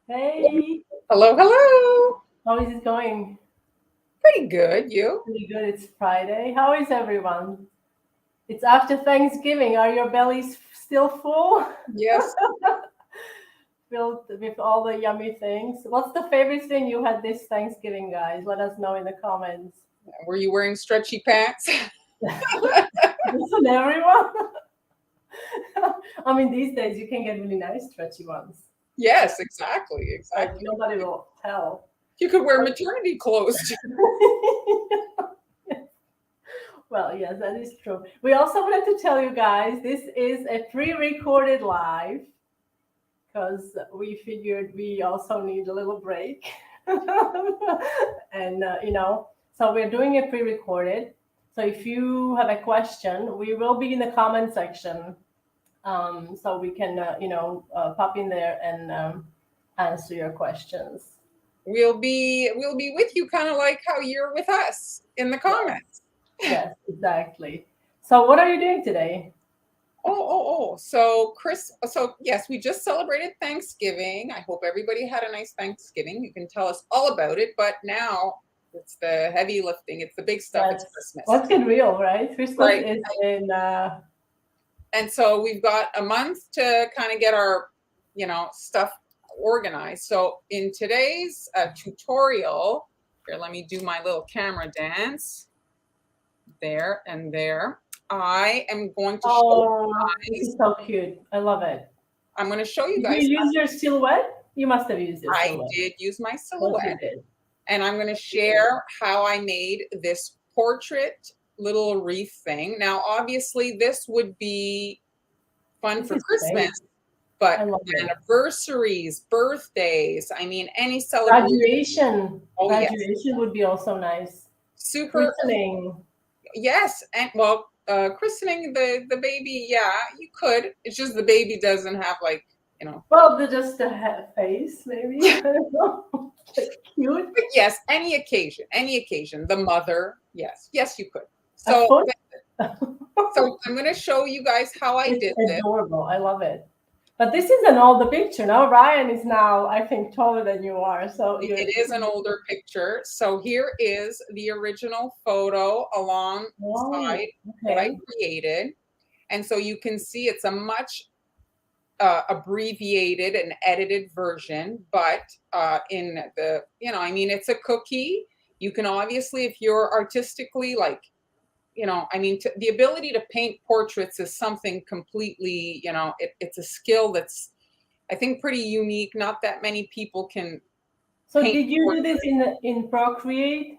Hey, Hello, hello. how is it going? Pretty good. You? Pretty good. It's Friday. How is everyone? It's after Thanksgiving. Are your bellies still full? Yes. Filled with all the yummy things? What's the favorite thing you had this Thanksgiving, guys? Let us know in the comments. Were you wearing stretchy pants? Listen, everyone. I mean, these days you can get really nice stretchy ones. Yes, exactly, Like exactly. nobody will tell. You could wear maternity clothes too. Well, yes, that is true. We also wanted to tell you guys this is a pre-recorded live because we figured we also need a little break. And, so we're doing it pre-recorded. So if you have a question, we will be in the comment section. So we can, pop in there and answer your questions. We'll be with you kind of like how you're with us in the Yes, comments. yes, exactly. So what are you doing today? Oh. So yes, we just celebrated Thanksgiving. I hope everybody had a nice Thanksgiving. You can tell us all about it, but now it's the heavy lifting. It's the big stuff. Yes, It's Christmas. let's get real, right? Christmas Right. is in And so we've got a month to kind of get our, stuff organized. So in today's tutorial, here, let me do my little camera dance. There and there. I am going to show you Oh, this guys. is so cute. I love it. I'm going to show you Did guys. you use your silhouette? You must have used your I silhouette. did use my Of course you silhouette, did. and I'm going to share how I made this portrait little wreath thing. Now, obviously, this would be fun This for is great. Christmas, but I love it. anniversaries, birthdays, I mean, any celebration. Graduation. Oh, yes. Graduation would be also nice. Super. Christening. Yes. And well, christening the baby, yeah, you could. It's just the baby doesn't have like, you know. Well, just the face, maybe. I don't know. Cute. But yes, any occasion. The mother, yes, you could. A So, foot. so I'm going to show you guys how I It's did this. adorable. I love it. But this is an older picture. Now Ryan is now, I think, taller than you are. So you're It is an older picture. So here is the original photo alongside oh, what I okay. created. And so you can see it's a much abbreviated and edited version, but in the, I mean, it's a cookie. You can obviously, if you're artistically like, the ability to paint portraits is something completely, it's a skill that's, I think, pretty unique. Not that many people can So paint did you do this portraits. in Procreate?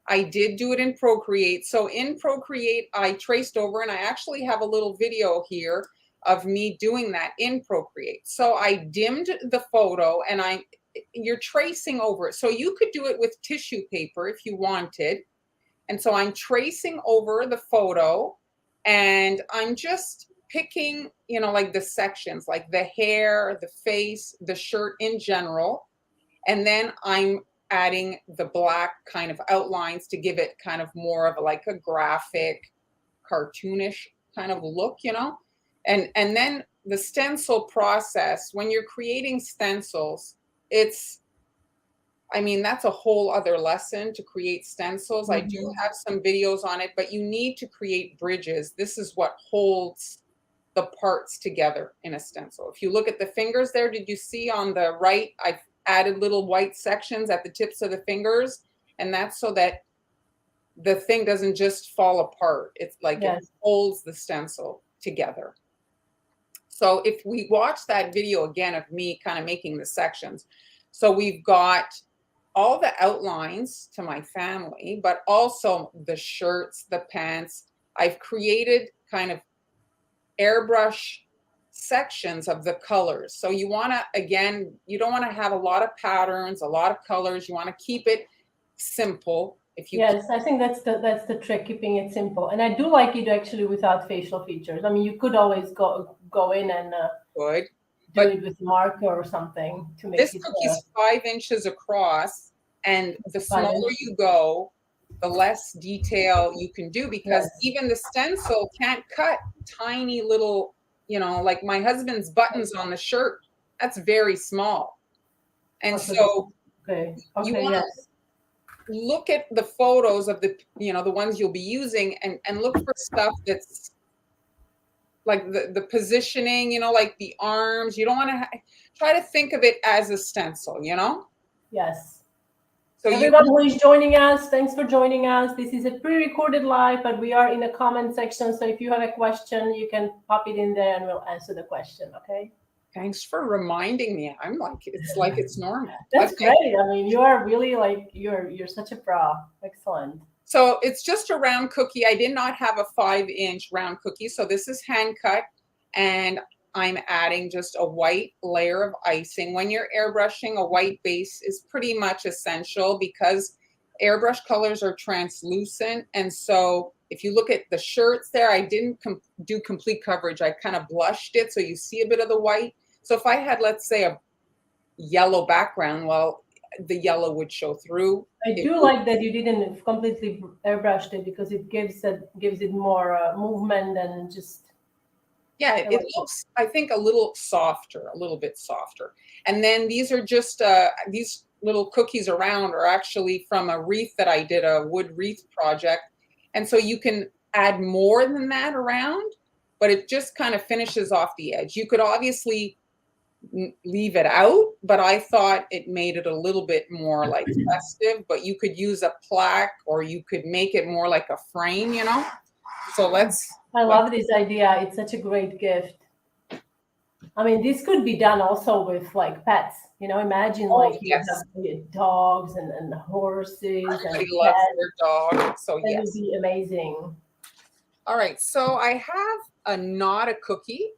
I did do it in Procreate. So in Procreate, I traced over, and I actually have a little video here of me doing that in Procreate. So I dimmed the photo, and you're tracing over it. So you could do it with tissue paper if you wanted. And so I'm tracing over the photo, and I'm just picking, like the sections, like the hair, the face, the shirt in general. And then I'm adding the black kind of outlines to give it kind of more of like a graphic, cartoonish kind of look, and then the stencil process, when you're creating stencils, that's a whole other lesson to create stencils. I do Mhm. have some videos on it, but you need to create bridges. This is what holds the parts together in a stencil. If you look at the fingers there, did you see on the right, I've added little white sections at the tips of the fingers, and that's so that the thing doesn't just fall apart. It's like it Yes. holds the stencil together. So if we watch that video again of me kind of making the sections, so we've got all the outlines to my family, but also the shirts, the pants. I've created kind of airbrush sections of the colors. So you want to, again, you don't want to have a lot of patterns, a lot of colors. You want to keep it simple. If you Yes, I think that's the trick, keeping it simple. And I do like it actually without facial features. I mean, you could always go in and could, do but it with marker or something to make this it cookie's 5 inches across, and the five smaller inches. you go, the less detail you can do, because Yes. even the stencil can't cut tiny little, like my husband's buttons on the shirt. That's very small. And Also, so okay. you Okay. want to Yes. look at the photos of the, the ones you'll be using, and look for stuff that's like the positioning, like the arms. You don't want to try to think of it as a stencil. Yes. So Everyone who is joining us, thanks for joining us. This is a pre-recorded live, but we are in the comment section. So if you have a question, you can pop it in there and we'll answer the question. Okay. Thanks for reminding me. I'm like, it's normal. That's Okay. great. I mean, you are really like, you're such a pro. Excellent. So it's just a round cookie. I did not have a 5-inch round cookie. So this is hand cut, and I'm adding just a white layer of icing. When you're airbrushing, a white base is pretty much essential because airbrush colors are translucent. And so if you look at the shirts there, I didn't do complete coverage. I kind of blushed it so you see a bit of the white. So if I had, let's say, a yellow background, well, the yellow would show through. I do like that you didn't completely airbrushed it because it gives it more movement and just. Yeah, it looks, I think, a little bit softer. And then these are just, these little cookies around are actually from a wreath that I did, a wood wreath project. And so you can add more than that around, but it just kind of finishes off the edge. You could obviously leave it out, but I thought it made it a little bit more like festive, but you could use a plaque or you could make it more like a frame, So I love this idea. It's such a great gift. I mean, this could be done also with like pets. Imagine like you have dogs and horses. Everybody and loves pets. their dog, so That yes. would be amazing. All right, so I have a not a cookie.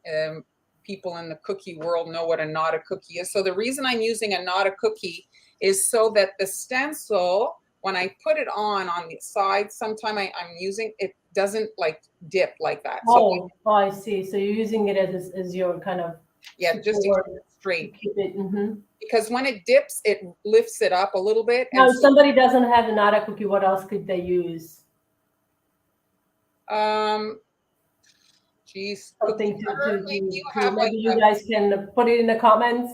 People in the cookie world know what a not a cookie is. So the reason I'm using a not a cookie is so that the stencil, when I put it on the side, sometime I'm using it doesn't like dip like that. Oh, I see. So you're using it as your kind of just to keep it straight. Keep it. Mm-hmm. Because when it dips, it lifts it up a little bit. Now, if somebody doesn't have a not a cookie, what else could they use? Geez, something to maybe you guys can put it in the comments.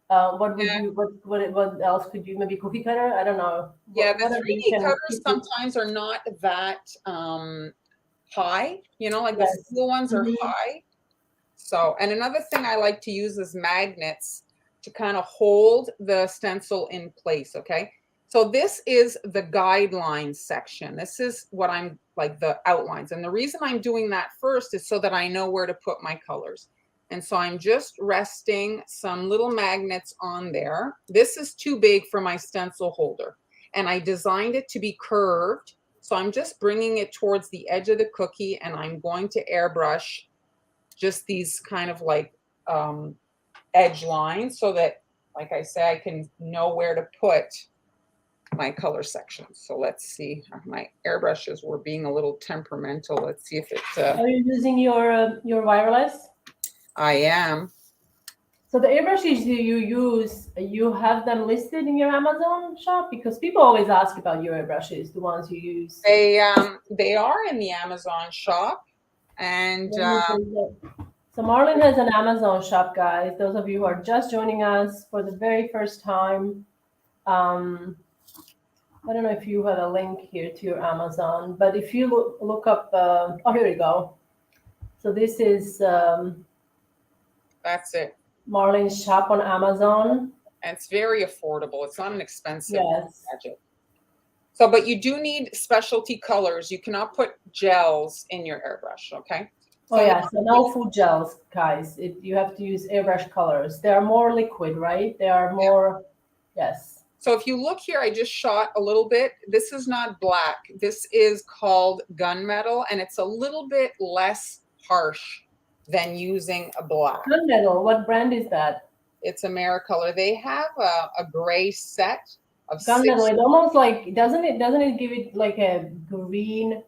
What would you what else could you, maybe cookie cutter? I don't know. Yeah, the 3D cutters sometimes are not that high, like the steel ones are high. So, and another thing I like to use is magnets to kind of hold the stencil in place. Okay. So this is the guidelines section. This is what I'm like, the outlines. And the reason I'm doing that first is so that I know where to put my colors. And so I'm just resting some little magnets on there. This is too big for my stencil holder. And I designed it to be curved. So I'm just bringing it towards the edge of the cookie, and I'm going to airbrush just these kind of like edge lines so that, like I say, I can know where to put my color sections. So let's see, my airbrushes were being a little temperamental. Let's see if it are you using your wireless? I am. So the airbrushes you use, you have them listed in your Amazon shop? Because people always ask about your airbrushes, the ones you use. They are in the Amazon shop. And so Marlene has an Amazon shop, guys. Those of you who are just joining us for the very first time, I don't know if you have a link here to your Amazon, but if you look up, oh, here we go. So this is that's it. Marlene's shop on Amazon. And it's very affordable. It's not an expensive gadget. So, but you do need specialty colors. You cannot put gels in your airbrush, okay? So, so no food gels, guys. You have to use airbrush colors. They are more liquid, right? They are more, yes. So if you look here, I just shot a little bit. This is not black. This is called gunmetal, and it's a little bit less harsh than using a black. Gunmetal, what brand is that? It's Americolor. They have a gray set of gunmetal. It's almost like, doesn't it give it like a greenish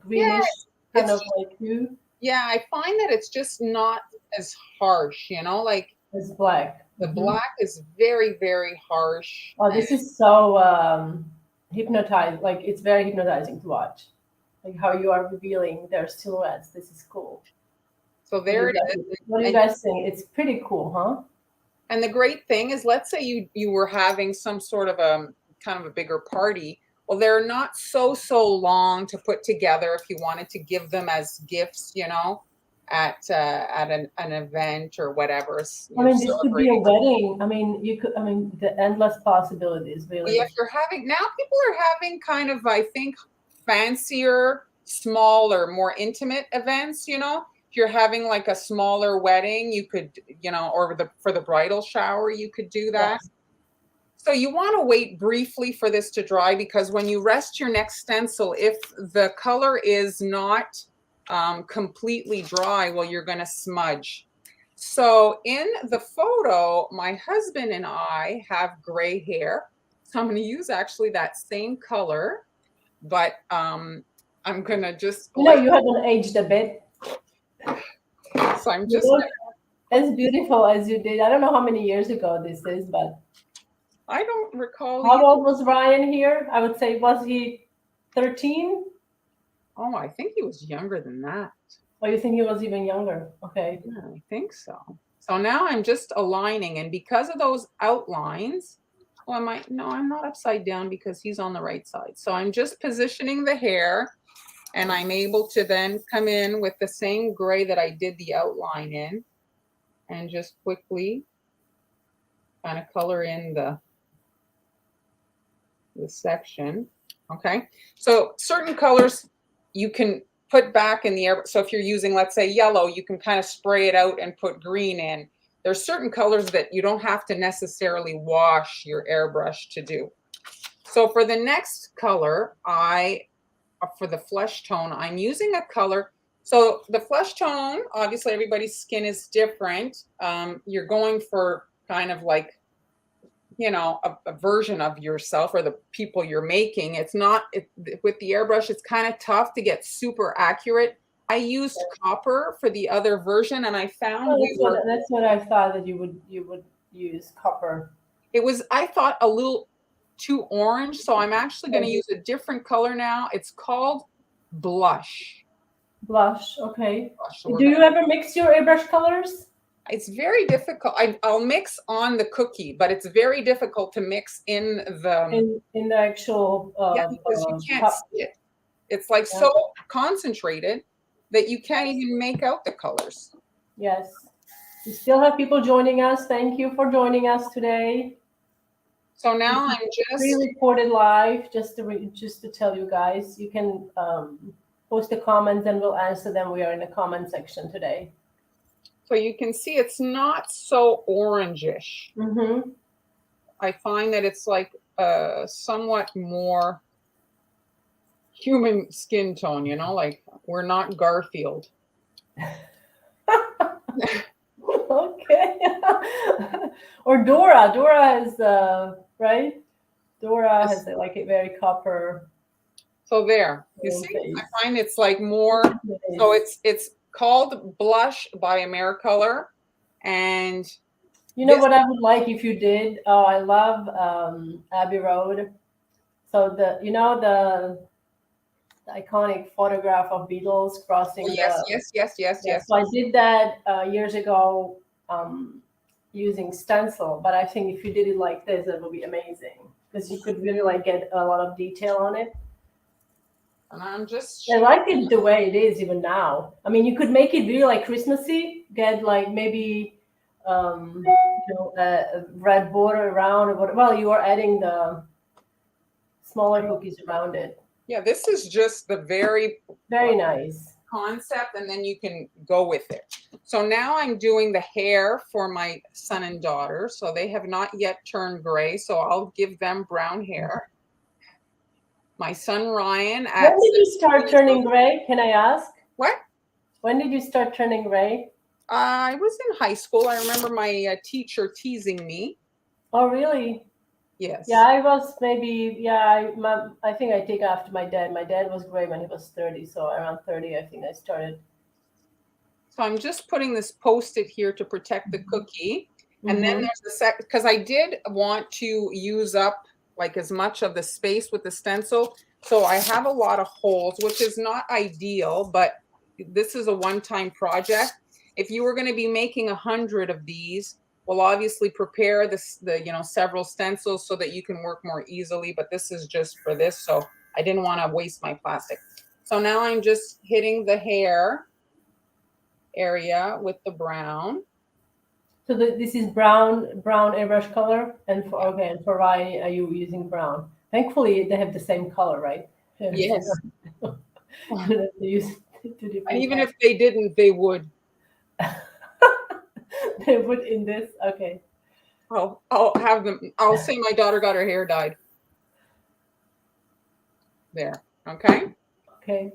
kind of like hue? Yeah, I find that it's just not as harsh, like as black. The black is very, very harsh. Oh, this is so hypnotizing. Like, it's very hypnotizing to watch. Like how you are revealing their silhouettes. This is cool. So there it is. What do you guys think? It's pretty cool, huh? And the great thing is, let's say you were having some sort of a kind of a bigger party. Well, they're not so long to put together if you wanted to give them as gifts, you know, at an event or whatever. I mean, this could be a wedding. I mean, you could. I mean, the endless possibilities, really. If you're having now, people are having kind of, I think, fancier, smaller, more intimate events. You know, if you're having like a smaller wedding, you could, you know, or for the bridal shower, you could do that. Yes. So you want to wait briefly for this to dry, because when you rest your next stencil, if the color is not completely dry, well, you're going to smudge. So in the photo, my husband and I have gray hair. So I'm going to use actually that same color, but I'm going to just... You know, you haven't aged a bit. So I'm just... You look as beautiful as you did. I don't know how many years ago this is, but... I don't recall. How old was Ryan here? I would say, was he 13? Oh, I think he was younger than that. Oh, you think he was even younger? Okay. Yeah, I think so. So now I'm just aligning, and because of those outlines, well, I'm not upside down because he's on the right side. So I'm just positioning the hair, and I'm able to then come in with the same gray that I did the outline in, and just quickly kind of color in the section. Okay, so certain colors you can put back in the air. So if you're using, let's say, yellow, you can kind of spray it out and put green in. There's certain colors that you don't have to necessarily wash your airbrush to do. So for the next color, for the flesh tone, I'm using a color. So the flesh tone, obviously everybody's skin is different. You're going for kind of like, you know, a version of yourself or the people you're making. It's not, with the airbrush, it's kind of tough to get super accurate. I used copper for the other version, and I found that's what I thought, that you would use copper. It was, I thought, a little too orange, so I'm actually going to use a different color now. It's called blush. Blush, okay. Do you ever mix your airbrush colors? It's very difficult. I'll mix on the cookie, but it's very difficult to mix in the actual yeah, because you can't see it. It's like so concentrated that you can't even make out the colors. Yes. We still have people joining us. Thank you for joining us today. So now I'm just pre-recorded live, just to tell you guys. You can post the comments and we'll answer them. We are in the comment section today. So you can see it's not so orangish. Mm-hmm. I find that it's like somewhat more human skin tone, you know, like we're not Garfield. Okay. Or Dora. Dora is right? Dora has like a very copper. So there, you see, face. I find it's like more, so it's called Blush by AmeriColor. And you know what I would like if you did? Oh, I love Abbey Road. So the iconic photograph of Beatles crossing. Yes. So I did that years ago using Stencil, but I think if you did it like this, it would be amazing because you could really like get a lot of detail on it. And I'm just... I like it the way it is even now. I mean, you could make it really like Christmassy, get like maybe a red border around or whatever. Well, you are adding the smaller cookies around it. Yeah, this is just the very nice concept, and then you can go with it. So now I'm doing the hair for my son and daughter. So they have not yet turned gray, so I'll give them brown hair. My son Ryan. When did you start turning gray? Can I ask? What? When did you start turning gray? I was in high school. I remember my teacher teasing me. Oh, really? Yes. Yeah, I was maybe, I think I take after my dad. My dad was gray when he was 30, so around 30, I think I started. So I'm just putting this Post-it here to protect the cookie. And then there's the because I did want to use up like as much of the space with the stencil. So I have a lot of holes, which is not ideal, but this is a one-time project. If you were going to be making 100 of these, will obviously prepare the several stencils so that you can work more easily, but this is just for this, so I didn't want to waste my plastic. So now I'm just hitting the hair area with the brown. So this is brown airbrush color, and for why are you using brown? Thankfully, they have the same color, right? Yes. You don't have to use two different And even colors. if they didn't, they would. They put in this. Okay. I'll have them. I'll say my daughter got her hair dyed. There. Okay. Okay.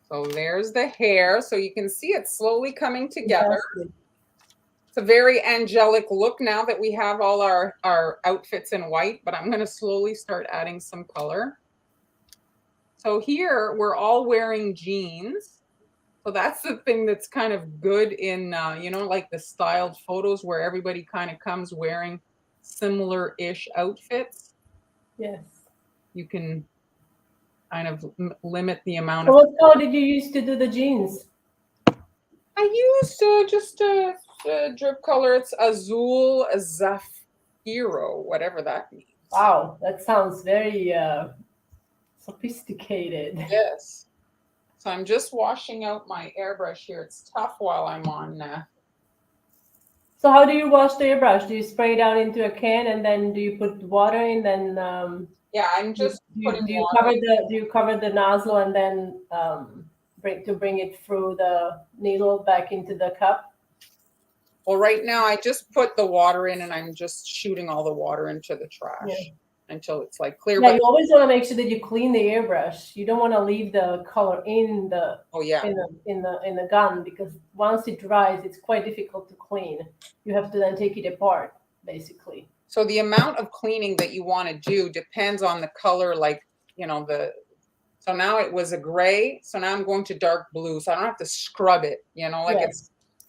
So there's the hair. So you can see it slowly coming together. Fantastic. It's a very angelic look now that we have all our outfits in white, but I'm going to slowly start adding some color. So here we're all wearing jeans. So that's the thing that's kind of good in, like the styled photos where everybody kind of comes wearing similar-ish outfits. Yes. You can kind of limit the amount So of. what color did you use to do the jeans? I used just a drip color. It's Azul Zafiro, whatever that means. Wow, that sounds very sophisticated. Yes. So I'm just washing out my airbrush here. It's tough while I'm on. So how do you wash the airbrush? Do you spray it out into a can and then do you put water in? Then Yeah, I'm just putting do you water. cover the nozzle and then bring it through the needle back into the cup? Well, right now I just put the water in and I'm just shooting all the water into the trash until it's like clear. Yeah, But you always want to make sure that you clean the airbrush. You don't want to leave the color in the in the gun, because once it dries, it's quite difficult to clean. You have to then take it apart, basically. So the amount of cleaning that you want to do depends on the color, so now it was a gray, so now I'm going to dark blue, so I don't have to scrub it,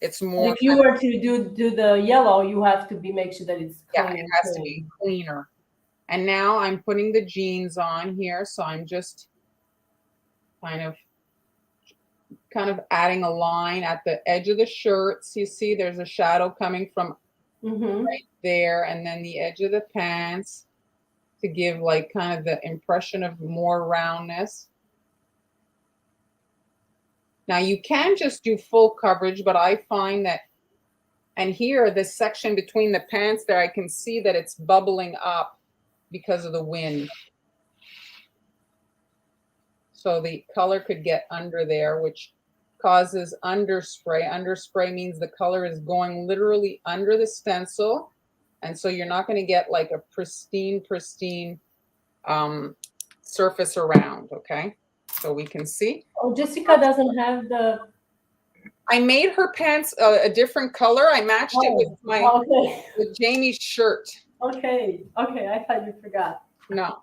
it's more. If you were to do the yellow, you have to make sure that it's clean. Yeah, it has to be cleaner. And now I'm putting the jeans on here, so I'm just kind of adding a line at the edge of the shirts. You see there's a shadow coming from right there, and then the edge of the pants to give like kind of the impression of more roundness. Now you can just do full coverage, but I find that, and here, this section between the pants there, I can see that it's bubbling up because of the wind. So the color could get under there, which causes underspray. Underspray means the color is going literally under the stencil. And so you're not going to get like a pristine surface around, okay? So we can see. Oh, Jessica doesn't have the... I made her pants a different color. I matched it with with Jamie's shirt. Okay, I thought you forgot. No.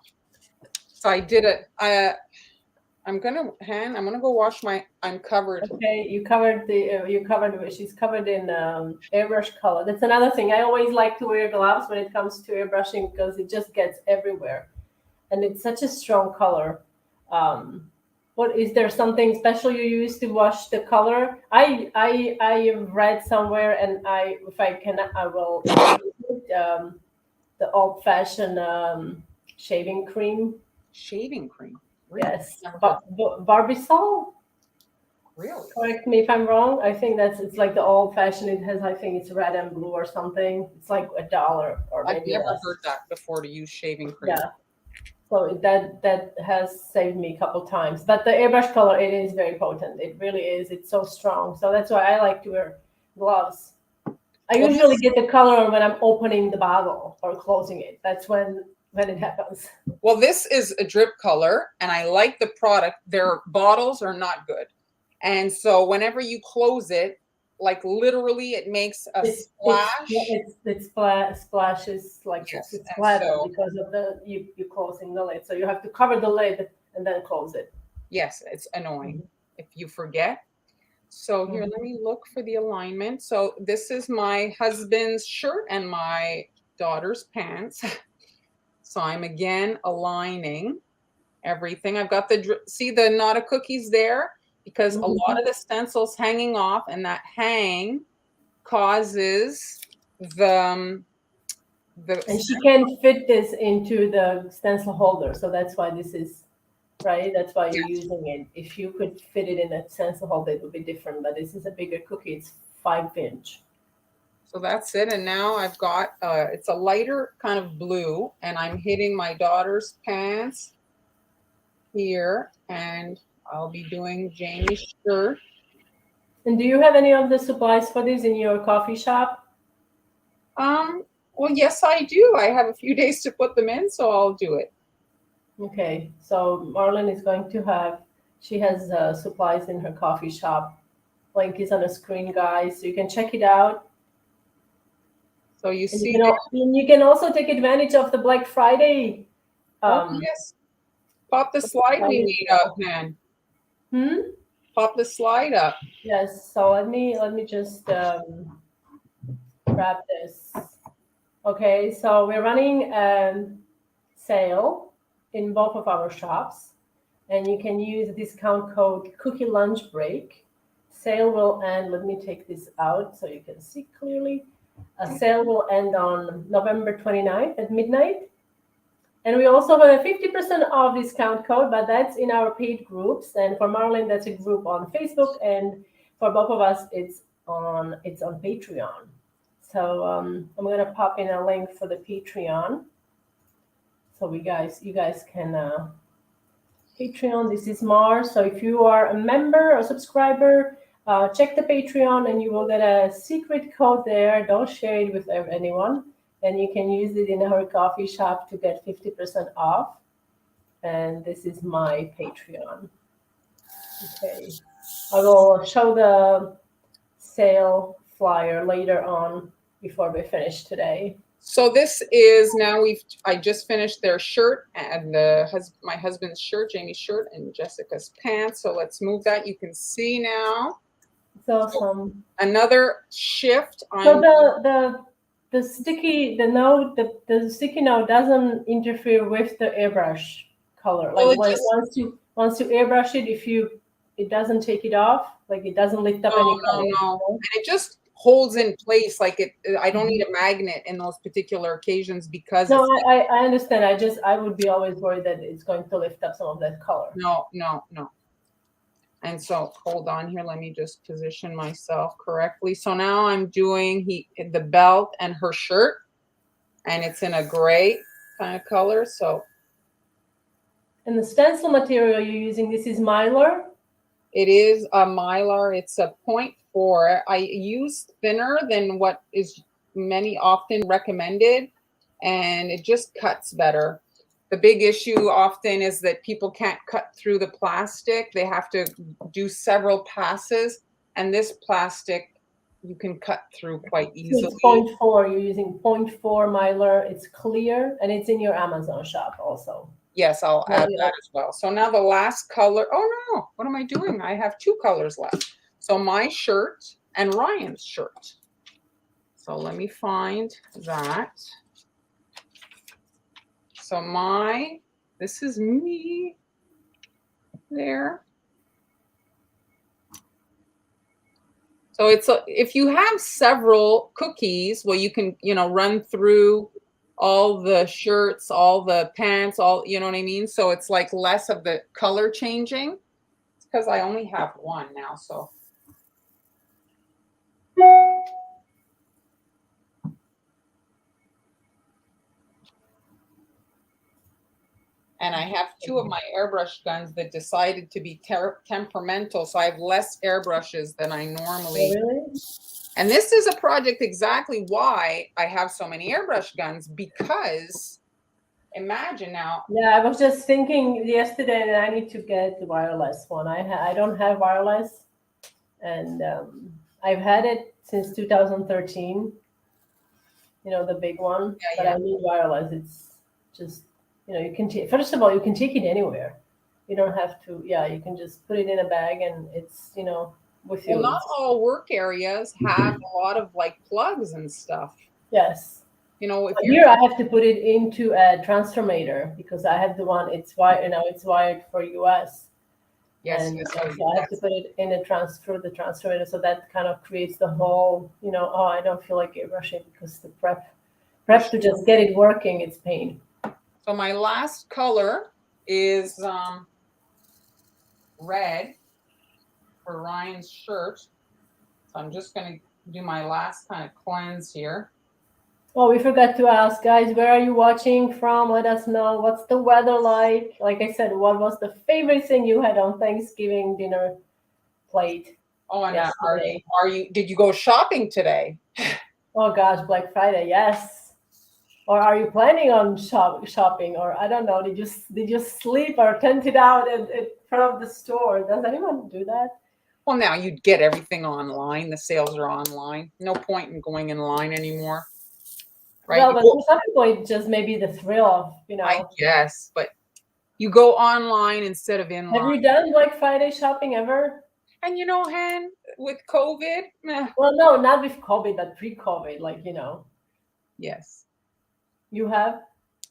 So I did it. I'm gonna go wash my. I'm covered. Okay, she's covered in airbrush color. That's another thing. I always like to wear gloves when it comes to airbrushing because it just gets everywhere, and it's such a strong color. What is there something special you use to wash the color? I read somewhere, and if I can I will the old-fashioned shaving cream. Shaving cream. Really? Yes, Barbisol. Really? Correct me if I'm wrong. I think it's like the old-fashioned. It has, I think it's red and blue or something. It's like $1 or maybe I've never less. heard that before, to use shaving cream. Yeah. So that has saved me a couple times. But the airbrush color, it is very potent. It really is. It's so strong. So that's why I like to wear gloves. I usually get the color on when I'm opening the bottle or closing it. That's when it happens. Well, this is a drip color, and I like the product. Their bottles are not good. And so whenever you close it, like literally it makes a splash. It splashes like it's flat because of you closing the lid. So you have to cover the lid and then close it. Yes, it's annoying if you forget. So here, let me look for the alignment. So this is my husband's shirt and my daughter's pants. So I'm again aligning everything. I've got see the knot of cookies there, because a lot of the stencil's hanging off, and that hang causes And she can fit this into the stencil holder, so that's why this is, right? That's why you're using it. If you could fit it in a stencil holder, it would be different, but this is a bigger cookie. It's 5-inch. So that's it. And now I've got, it's a lighter kind of blue, and I'm hitting my daughter's pants here, and I'll be doing Jamie's shirt. And do you have any of the supplies for this in your coffee shop? Well, yes, I do. I have a few days to put them in, so I'll do it. Okay, so Marlon is going to have, she has supplies in her coffee shop. Link is on the screen, guys, so you can check it out. So you And see, you can also take advantage of the Black Friday. yes, pop the slide we made up, man. Pop the slide up. Yes. So let me just grab this. Okay, so we're running a sale in both of our shops, and you can use the discount code Cookie Lunch Break. Sale will end. Let me take this out so you can see clearly. A sale will end on November 29th at midnight. And we also have a 50% off discount code, but that's in our paid groups. And for Marlene, that's a group on Facebook, and for both of us, it's on Patreon. So I'm gonna pop in a link for the Patreon. So you guys can Patreon. This is Mars. So if you are a member or subscriber, check the Patreon, and you will get a secret code there. Don't share it with anyone. And you can use it in our coffee shop to get 50% off. And this is my Patreon. Okay. I will show the sale flyer later on before we finish today. So this is now I just finished their shirt and my husband's shirt, Jamie's shirt, and Jessica's pants. So let's move that. You can see now. It's awesome. Another shift. So the sticky note doesn't interfere with the airbrush color. Like once you airbrush it, it doesn't take it off. Like it doesn't lift up any color. No. And it just holds in place. Like I don't need a magnet in those particular occasions because. No, I understand. I would be always worried that it's going to lift up some of that color. No. And so hold on here. Let me just position myself correctly. So now I'm doing the belt and her shirt, and it's in a gray kind of color. So. And the stencil material you're using, this is Mylar? It is a Mylar. It's a 0.4. I use thinner than what is many often recommended, and it just cuts better. The big issue often is that people can't cut through the plastic. They have to do several passes, and this plastic you can cut through quite easily. It's 0.4. You're using 0.4 Mylar. It's clear, and it's in your Amazon shop also. Yes, I'll add that as well. So now the last color. Oh no, what am I doing? I have 2 colors left. So my shirt and Ryan's shirt. So let me find that. So this is me there. So if you have several cookies, well, you can, run through all the shirts, all the pants, you know what I mean? So it's like less of the color changing. It's because I only have one now, so. And I have 2 of my airbrush guns that decided to be temperamental. So I have less airbrushes than I normally. Really? And this is a project exactly why I have so many airbrush guns, because imagine now. Yeah, I was just thinking yesterday that I need to get the wireless one. I don't have wireless, and I've had it since 2013. The big one. Yeah, but I need wireless. It's just you can first of all, you can take it anywhere. You don't have to. Yeah, you can just put it in a bag, and it's with you. Well, not all work areas have a lot of like plugs and stuff. Yes. If here I have to put it into a transformator because I have the one. It's wired. It's wired for US. Yes, And yes, so so I have to put it in a the transfer, so that kind of creates the whole, oh, I don't feel like airbrushing because the prep to just get it working, it's pain. So my last color is red for Ryan's shirt. So I'm just going to do my last kind of cleanse here. Oh, we forgot to ask, guys, where are you watching from? Let us know. What's the weather like? Like I said, what was the favorite thing you had on Thanksgiving dinner plate? Oh, and yesterday? did you go shopping today? Oh gosh, Black Friday, yes. Or are you planning on shopping? Or I don't know, did you sleep or tent it out in front of the store? Does anyone do that? Well, now you'd get everything online. The sales are online. No point in going in line anymore. Right? Well, but for some people, it's just maybe the thrill of, I guess, but you go online instead of in line. Have you done Black Friday shopping ever? And Han, with COVID, Well, no, not with COVID, but pre-COVID, Yes. You have?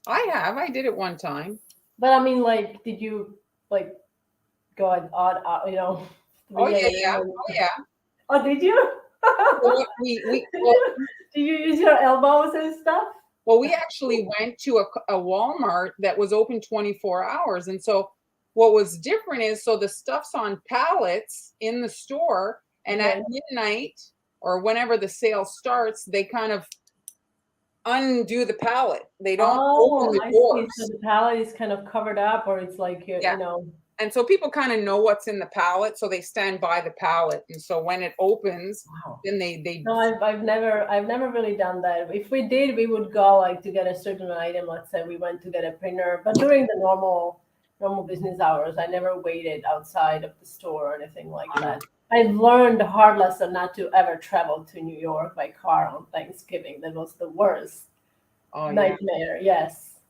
I have. I did it one time. But I mean, did you go at odd, 3 Oh yeah, a.m.? Oh yeah. Oh, did you? Well, do you use your elbows and stuff? Well, we actually went to a Walmart that was open 24 hours. And so what was different is, so the stuff's on pallets in the store, and at midnight or whenever the sale starts, they kind of undo the pallet. They don't open the doors. So the pallet is kind of covered up, or it's And so people kind of know what's in the pallet, so they stand by the pallet. And so when it opens, then they. No, I've never really done that. If we did, we would go to get a certain item. Let's say we went to get a printer, but during the normal business hours, I never waited outside of the store or anything like that. I've learned a hard lesson not to ever travel to New York by car on Thanksgiving. That was the worst nightmare. Yes.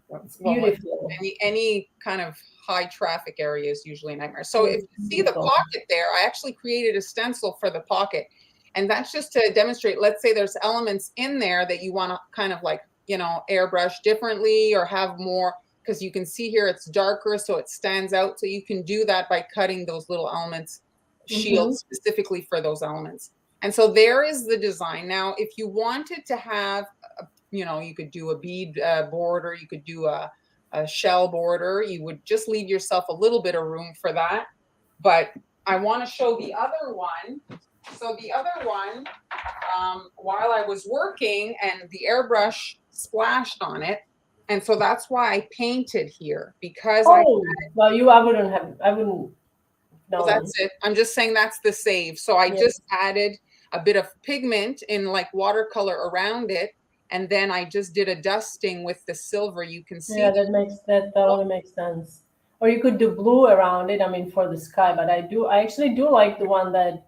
It's beautiful. Any kind of high traffic area is usually a nightmare. So if you see the pocket there, I actually created a stencil for the pocket. And that's just to demonstrate, let's say there's elements in there that you want to kind of airbrush differently or have more, because you can see here it's darker, so it stands out. So you can do that by cutting those little elements, shields specifically for those elements. And so there is the design. Now, if you wanted to have you could do a bead border, you could do a shell border. You would just leave yourself a little bit of room for that. But I want to show the other one. So the other one, while I was working, and the airbrush splashed on it, and so that's why I painted here, because I wouldn't. Well, that's it. I'm just saying that's the save. So I just added a bit of pigment in watercolor around it. And then I just did a dusting with the silver. You can see. Yeah, that totally makes sense. Or you could do blue around it. I mean, for the sky. But I actually do like the one that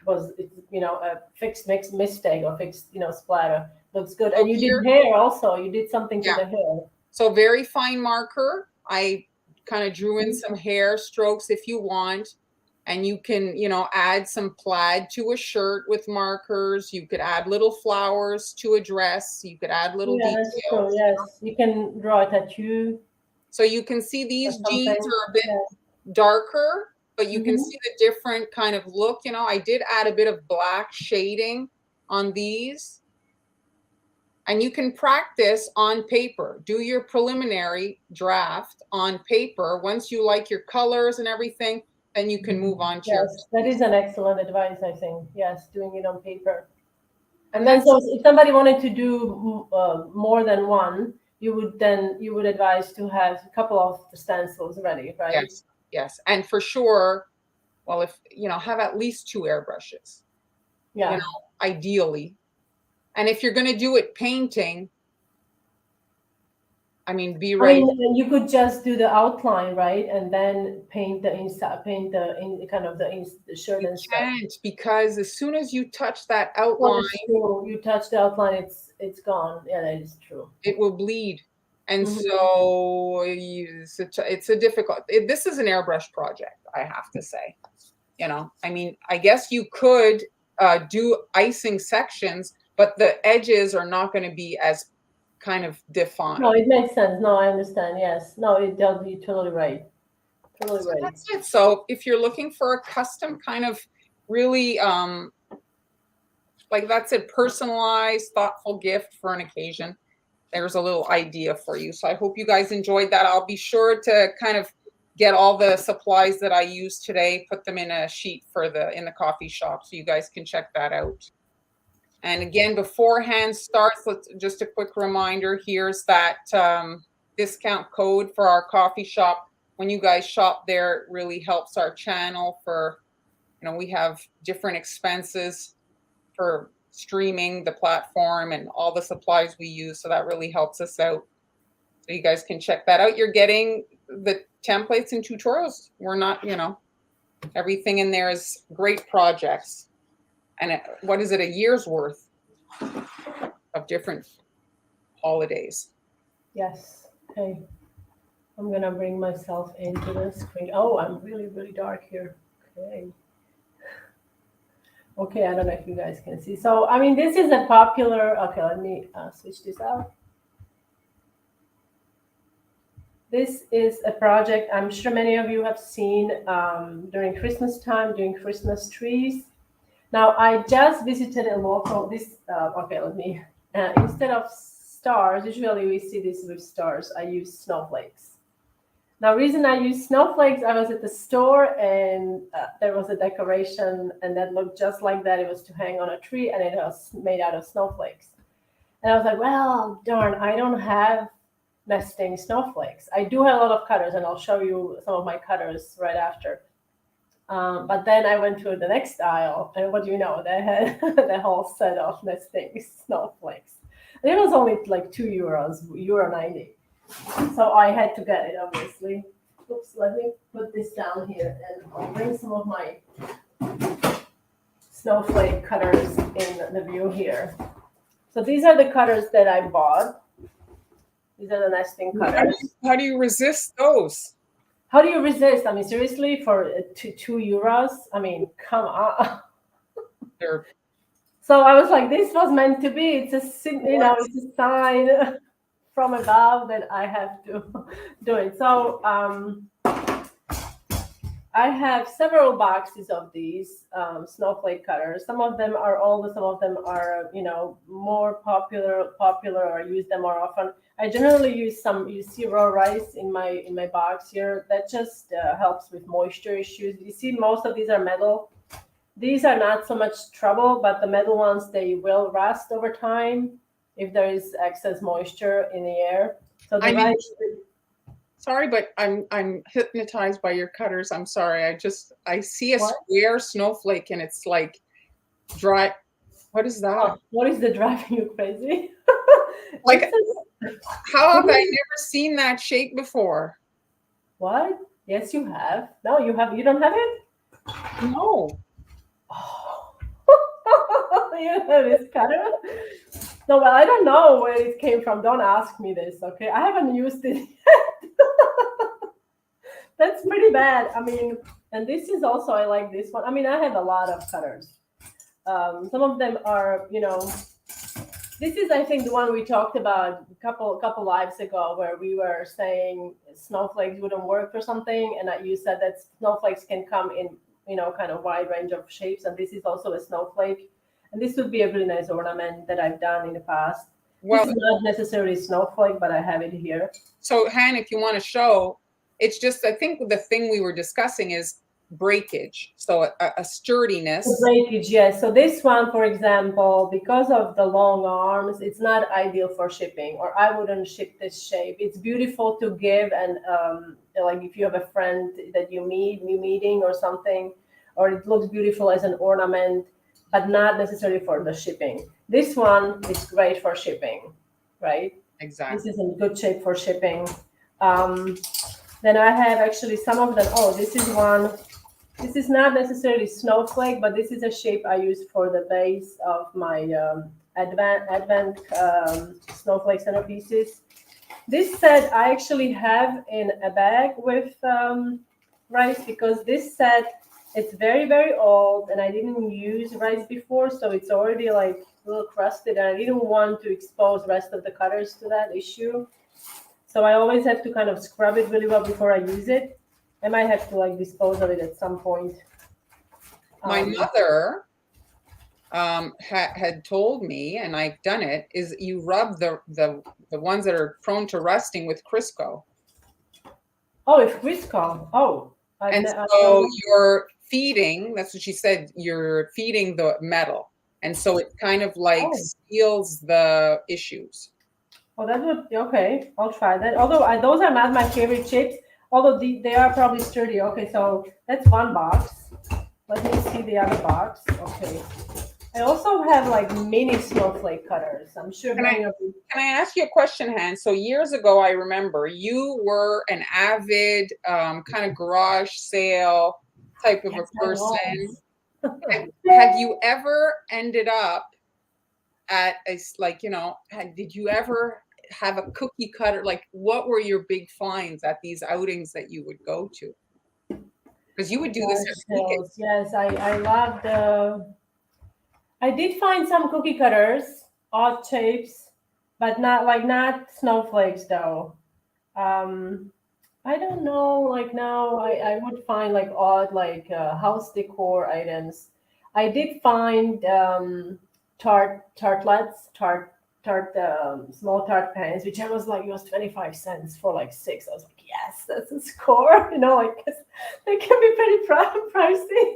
was, a fixed mistake or fixed, splatter. Looks good. And you did hair also. You did something to the hair. So very fine marker. I kind of drew in some hair strokes if you want. And you can, add some plaid to a shirt with markers. You could add little flowers to a dress. You could add little details. That's true. Yes, you can draw a tattoo. So you can see these jeans are a bit darker, but you can see the different kind of look. I did add a bit of black shading on these. And you can practice on paper. Do your preliminary draft on paper. Once you like your colors and everything, then you can move on to that is an excellent advice, I think. Yes, doing it on paper. And then, so if somebody wanted to do more than one, you would advise to have a couple of stencils ready, right? Yes. And for sure, well, if have at least 2 airbrushes. Yeah. Ideally. And if you're going to do it painting, I mean, be ready. You could just do the outline, right, and then paint the inside, the shirt and stuff. You can't, because as soon as you touch that outline, you touch the outline, it's gone. Yeah, that is true. It will bleed, and so it's a difficult. This is an airbrush project, I have to say. I mean, I guess you could do icing sections, but the edges are not going to be as kind of defined. No, it makes sense. No, I understand. Yes. No, you're totally right. Totally So ready. that's it. So if you're looking for a custom kind of really, like that's a personalized, thoughtful gift for an occasion, there's a little idea for you. So I hope you guys enjoyed that. I'll be sure to kind of get all the supplies that I used today, put them in a sheet for in the coffee shop, so you guys can check that out. And again, before hand starts, just a quick reminder, here's that discount code for our coffee shop. When you guys shop there, it really helps our channel for, we have different expenses for streaming the platform and all the supplies we use. So that really helps us out. So you guys can check that out. You're getting the templates and tutorials. We're not, everything in there is great projects. And what is it, a year's worth of different holidays. Yes. Okay. I'm going to bring myself into the screen. Oh, I'm really, really dark here. Okay. Okay, I don't know if you guys can see. So, I mean, this is a popular, okay, let me switch this out. This is a project I'm sure many of you have seen during Christmas time, during Christmas trees. Now, I just visited a local, okay, let me, instead of stars, usually we see this with stars, I use snowflakes. Now, reason I use snowflakes, I was at the store and there was a decoration and that looked just like that. It was to hang on a tree and it was made out of snowflakes. And I was like, well, darn, I don't have nesting snowflakes. I do have a lot of cutters and I'll show you some of my cutters right after. But then I went to the next aisle and what do you know? They had the whole set of nesting snowflakes. And it was only like €2, €1.90. So I had to get it, obviously. Oops, let me put this down here and I'll bring some of my snowflake cutters in the view here. So these are the cutters that I bought. These are the nesting cutters. How do you resist those? How do you resist? I mean, seriously, for €2? I mean, come on. So I was like, this was meant to be. It's a, it's a sign from above that I have to do it. So I have several boxes of these snowflake cutters. Some of them are old, some of them are, more popular, or I use them more often. I generally use some, you see raw rice in my box here. That just helps with moisture issues. You see, most of these are metal. These are not so much trouble, but the metal ones, they will rust over time if there is excess moisture in the air. So sorry, but I'm hypnotized by your cutters. I'm sorry. I see a square snowflake and it's like dry. What is that? Oh, what is the driving you crazy? Like, how have I never seen that shape before? What? Yes, you have. No, you have. You don't have it? No. Oh. You have this cutter? No, well, I don't know where it came from. Don't ask me this, okay? I haven't used it yet. That's pretty bad. I mean, and this is also, I like this one. I mean, I have a lot of cutters. Some of them are, this is, I think, the one we talked about a couple lives ago, where we were saying snowflakes wouldn't work for something, and you said that snowflakes can come in, kind of wide range of shapes, and this is also a snowflake, and this would be a really nice ornament that I've done in the past. Well, this is not necessarily snowflake, but I have it here. So, Han, if you want to show, it's just, I think the thing we were discussing is breakage, so a sturdiness. The breakage, yes. So this one, for example, because of the long arms, it's not ideal for shipping, or I wouldn't ship this shape. It's beautiful to give, and like if you have a friend that you meeting or something, or it looks beautiful as an ornament, but not necessarily for the shipping. This one is great for shipping, right? Exactly. This is in good shape for shipping. Then I have actually some of them. Oh, this is one. This is not necessarily snowflake, but this is a shape I use for the base of my Advent snowflake centerpieces. This set I actually have in a bag with rice, because this set, it's very, very old and I didn't use rice before, so it's already like a little crusted, and I didn't want to expose the rest of the cutters to that issue. So I always have to kind of scrub it really well before I use it. I might have to like dispose of it at some point. My mother had told me, and I've done it, is you rub the ones that are prone to rusting with Crisco. Oh, it's Crisco. Oh. And so you're feeding, that's what she said, you're feeding the metal. And so it kind of like seals the issues. Oh, that would, okay, I'll try that. Although those are not my favorite chips, although they are probably sturdy. Okay, so that's one box. Let me see the other box. Okay. I also have like mini snowflake cutters. I'm sure many of you. Can I ask you a question, Han? So years ago, I remember you were an avid kind of garage sale type of a person. Have you ever ended up at a, like, you know, did you ever have a cookie cutter? Like, what were your big finds at these outings that you would go to? Because you would do this at weekends. Yes, I love the. I did find some cookie cutters, odd shapes, but not snowflakes though. I don't know. Like now, I would find like odd house decor items. I did find small tart pans, which I was like, it was 25 cents for like 6. I was like, yes, that's a score. You know, like they can be pretty pricey,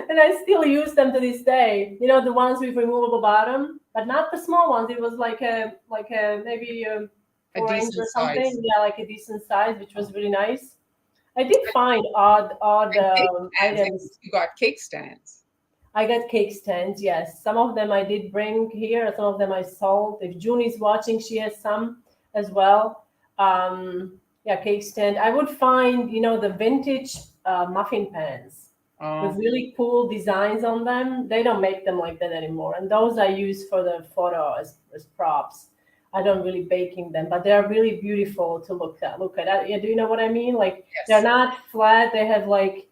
and I still use them to this day. You know, the ones with removable bottom, but not the small ones. It was like a maybe a 4-inch or something. Size. Yeah, like a decent size, which was really nice. I did find odd items. You got cake stands. I got cake stands, yes. Some of them I did bring here. Some of them I sold. If June is watching, she has some as well. Yeah, cake stand. I would find, you know, the vintage muffin pans with really cool designs on them. They don't make them like that anymore. And those I use for the photo as props. I don't really baking them, but they're really beautiful to look at. Yeah, do you know what I mean? Like, yes. They're not flat. They have like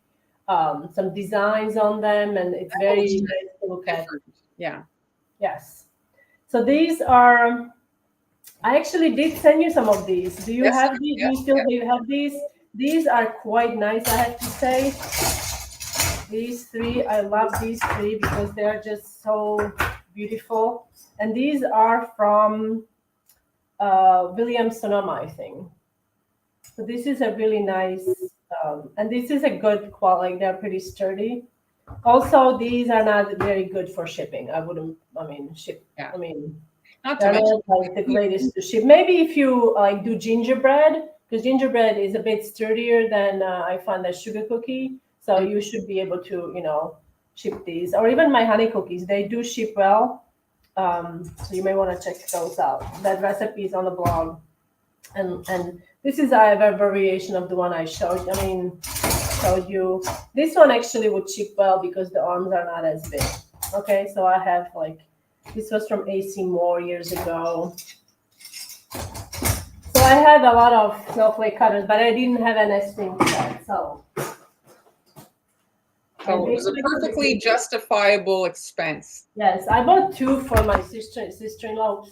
some designs on them, and it's very nice to look at. Yeah. Yes. So these are. I actually did send you some of these. Do you have these? Yes, do you have these? These are quite nice, I have to say. These 3, I love these 3 because they're just so beautiful. And these are from Williams Sonoma, I think. So this is a really nice, and this is a good quality. They're pretty sturdy. Also, these are not very good for shipping. Ship. Yeah. Not they're not like the greatest to ship. Maybe if you like do gingerbread, because gingerbread is a bit sturdier than I find a sugar cookie. So you should be able to, you know, ship these, or even my honey cookies. They do ship well. So you may want to check those out. That recipe is on the blog, and this is a variation of the one I showed. Showed you. This one actually would ship well because the arms are not as big. Okay, so I have like, this was from AC Moore years ago. So I had a lot of snowflake cutters, but I didn't have an nesting set. So it was a perfectly justifiable expense. Yes, I bought 2 for my sister-in-law.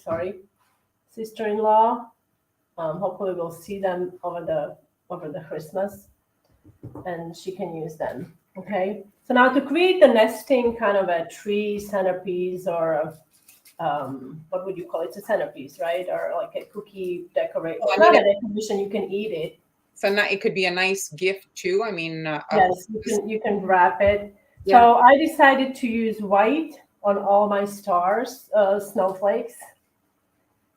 Sister-in-law. Hopefully we'll see them over the Christmas, and she can use them. Okay. So now to create the nesting kind of a tree centerpiece, or what would you call it? It's a centerpiece, right? Or like a cookie decoration. Well, not a decoration. You can eat it. So it could be a nice gift too. Yes, you can wrap it. Yeah. So I decided to use white on all my stars, snowflakes.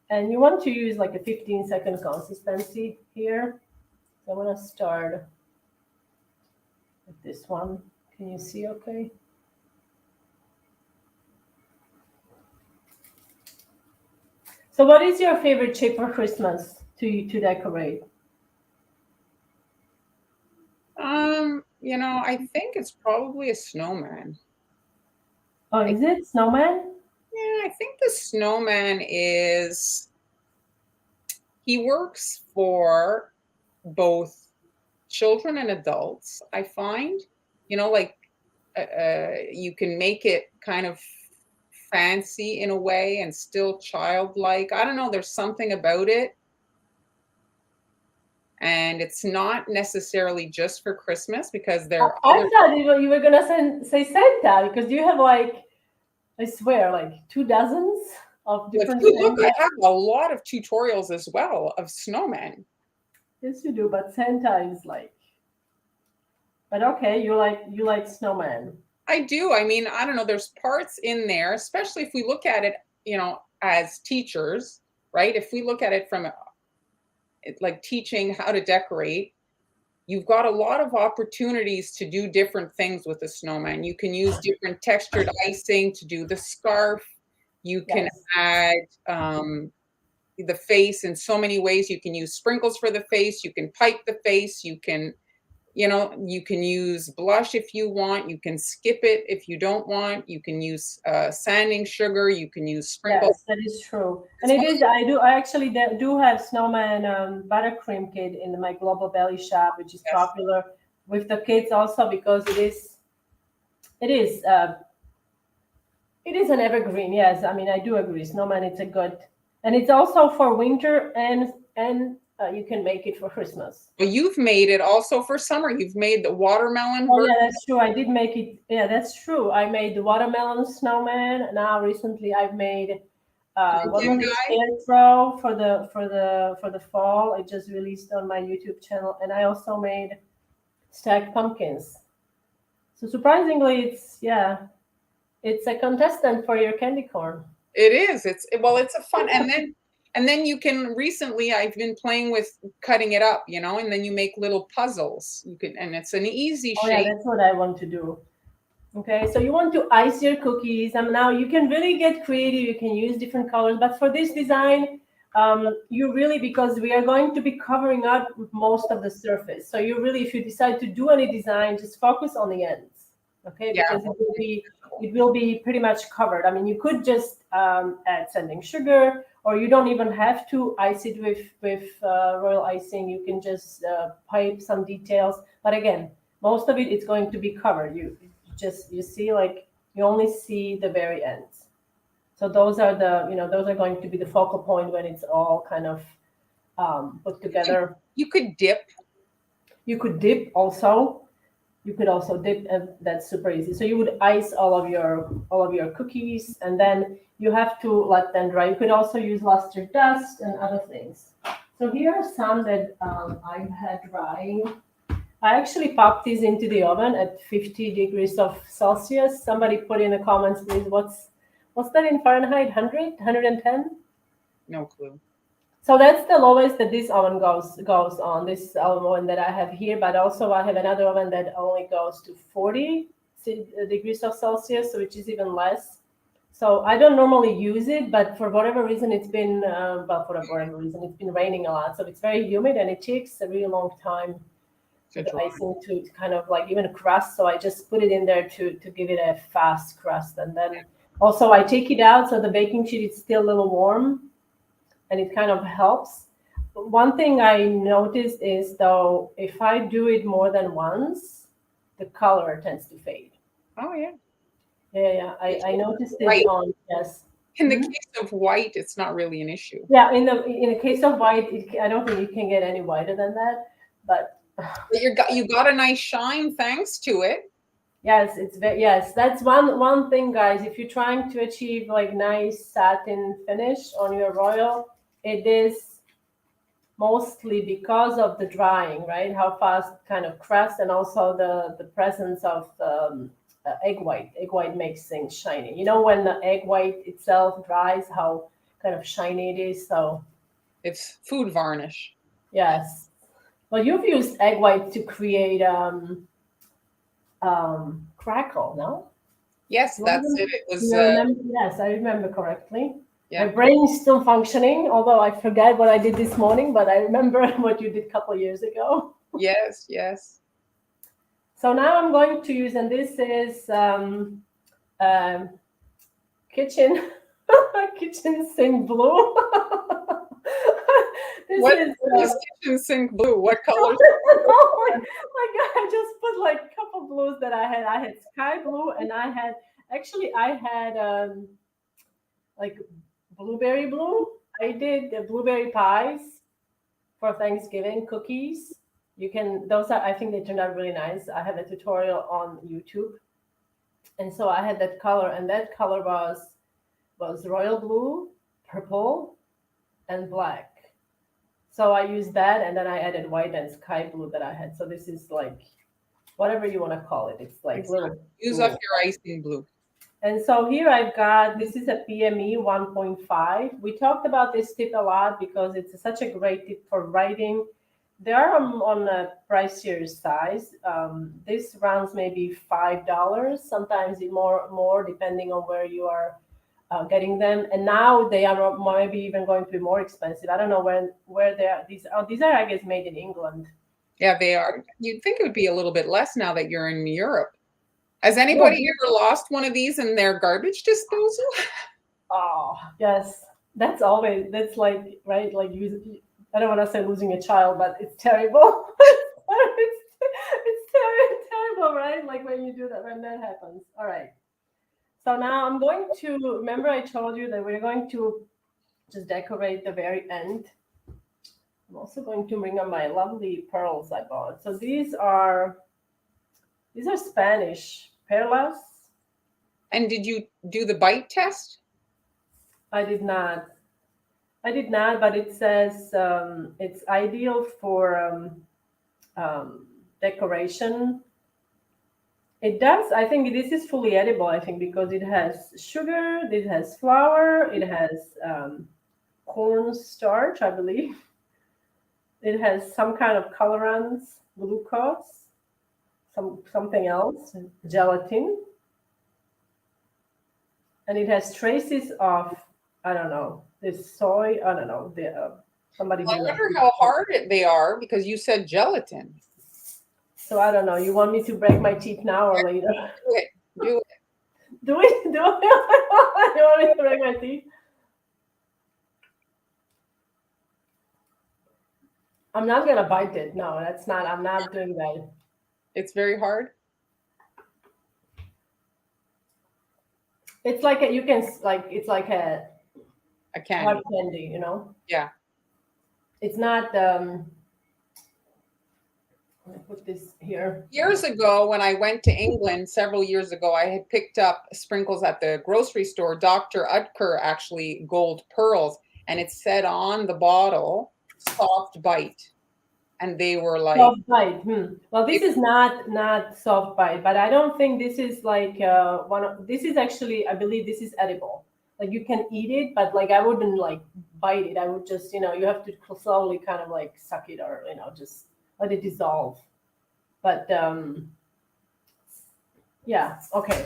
And you want to use like a 15-second consistency here. So I'm going to start with this one. Can you see okay? So what is your favorite shape for Christmas to decorate? I think it's probably a snowman. Oh, is it snowman? Yeah, I think the snowman he works for both children and adults, I find. You can make it kind of fancy in a way and still childlike. I don't know, there's something about it. And it's not necessarily just for Christmas because there are I other. thought you were gonna say Santa because you have like, I swear, like 2 dozens of If different you look, Santa. I have a lot of tutorials as well of snowmen. Yes, you do, but Santa is like. But okay, you like snowman. I do. I mean, I don't know. There's parts in there, especially if we look at it, as teachers, right? If we look at it from like teaching how to decorate, you've got a lot of opportunities to do different things with the snowman. You can use different textured icing to do the scarf. You can Yes. add the face in so many ways. You can use sprinkles for the face. You can pipe the face. You can use blush if you want. You can skip it if you don't want. You can use sanding sugar. You can use sprinkles. Yes, that is true. And it is, I actually do have snowman buttercream kit in my Global Belly shop, which is Yes. popular with the kids also because it is an evergreen. Yes, I mean, I do agree. Snowman, it's a good, and it's also for winter and you can make it for Christmas. Well, you've made it also for summer. You've made the watermelon Oh version. yeah, that's true. I did make it. Yeah, that's true. I made the watermelon snowman. Now recently I've made what was it? Scarecrow for the fall. It just released on my YouTube channel, and I also made stacked pumpkins. So surprisingly, it's a contestant for your candy corn. It is. It's a fun, and then you can recently I've been playing with cutting it up, and then you make little puzzles. You can, and it's an easy Oh yeah, shape. that's what I want to do. Okay, so you want to ice your cookies, and now you can really get creative. You can use different colors, but for this design, you really, because we are going to be covering up most of the surface. So you really, if you decide to do any design, just focus on the ends. Okay, Yeah. because it will be pretty much covered. I mean, you could just add sanding sugar, or you don't even have to ice it with royal icing. You can just pipe some details. But again, most of it's going to be covered. You see, like, you only see the very ends. So those are those are going to be the focal point when it's all kind of put together. You could dip. You could dip also. You could also dip, and that's super easy. So you would ice all of your cookies, and then you have to let them dry. You could also use luster dust and other things. So here are some that I've had drying. I actually popped these into the oven at 50 degrees of Celsius. Somebody put in the comments, please, what's that in Fahrenheit? 100, 110? No clue. So that's the lowest that this oven goes on, this oven that I have here, but also I have another oven that only goes to 40 degrees of Celsius, which is even less. So I don't normally use it, but for whatever reason, it's been raining a lot. So it's very humid, and it takes a really long time for the icing to kind of like even crust. So I just put it in there to give it a fast crust. And then also I take it out so the baking sheet is still a little warm, and it kind of helps. But one thing I noticed is, though, if I do it more than once, the color tends to fade. Oh yeah. Yeah. I noticed it Right. on, yes. In the case of white, it's not really an issue. Yeah, in the case of white, I don't think you can get any whiter than that. But you got a nice shine thanks to it. yes, yes. That's one thing, guys. If you're trying to achieve like nice satin finish on your royal, it is mostly because of the drying, right? How fast it kind of crusts, and also the presence of egg white. Egg white makes things shiny. You know, when the egg white itself dries, how kind of shiny it is. So it's food varnish. Yes. Well, you've used egg white to create crackle, no? Yes, that's it. It was. Yes, I remember correctly. Yeah. My brain is still functioning, although I forget what I did this morning, but I remember what you did a couple of years ago. Yes. So now I'm going to use, and this is kitchen sink blue. What is kitchen sink blue? What color? Oh my God, I just put like a couple blues that I had. I had sky blue, and I had like blueberry blue. I did the blueberry pies for Thanksgiving cookies. You can, those are, I think they turned out really nice. I have a tutorial on YouTube. And so I had that color, and that color was royal blue, purple, and black. So I used that, and then I added white and sky blue that I had. So this is like, whatever you want to call it. It's like little. Use up your icing blue. And so here I've got, this is a PME 1.5. We talked about this tip a lot because it's such a great tip for writing. They are on a pricier size. This runs maybe $5, sometimes more depending on where you are getting them. And now they are maybe even going to be more expensive. I don't know where they are. These are, I guess, made in England. Yeah, they are. You'd think it would be a little bit less now that you're in Europe. Has anybody ever lost one of these in their garbage disposal? Oh, yes. That's like, right? Like, I don't want to say losing a child, but it's terrible. it's terrible, right? Like when you do that, when that happens. All right. So now I'm going to, remember I told you that we're going to just decorate the very end. I'm also going to bring on my lovely pearls I bought. So these are Spanish perlas. And did you do the bite test? I did not, but it says it's ideal for decoration. It does. I think this is fully edible, I think, because it has sugar, it has flour, it has cornstarch, I believe. It has some kind of colorants, glucose, something else, gelatin. And it has traces of, I don't know, this soy, I don't know, somebody. I wonder how hard they are because you said gelatin. So I don't know. You want me to break my teeth now or later? Do it. Do it. Do it? You want me to break my teeth? I'm not gonna bite it. No, that's not. I'm not doing that. It's very hard. It's like it's like a candy. hard candy, you know? Yeah. It's not. Let me put this here. Years ago, when I went to England several years ago, I had picked up sprinkles at the grocery store. Dr. Utker actually gold pearls, and it said on the bottle, soft bite. And they were like soft bite. Well, this is not soft bite, but I don't think this is like this is actually, I believe this is edible. Like you can eat it, but like I wouldn't like bite it. I would just, you have to slowly kind of like suck it or, just let it dissolve. But yeah, okay.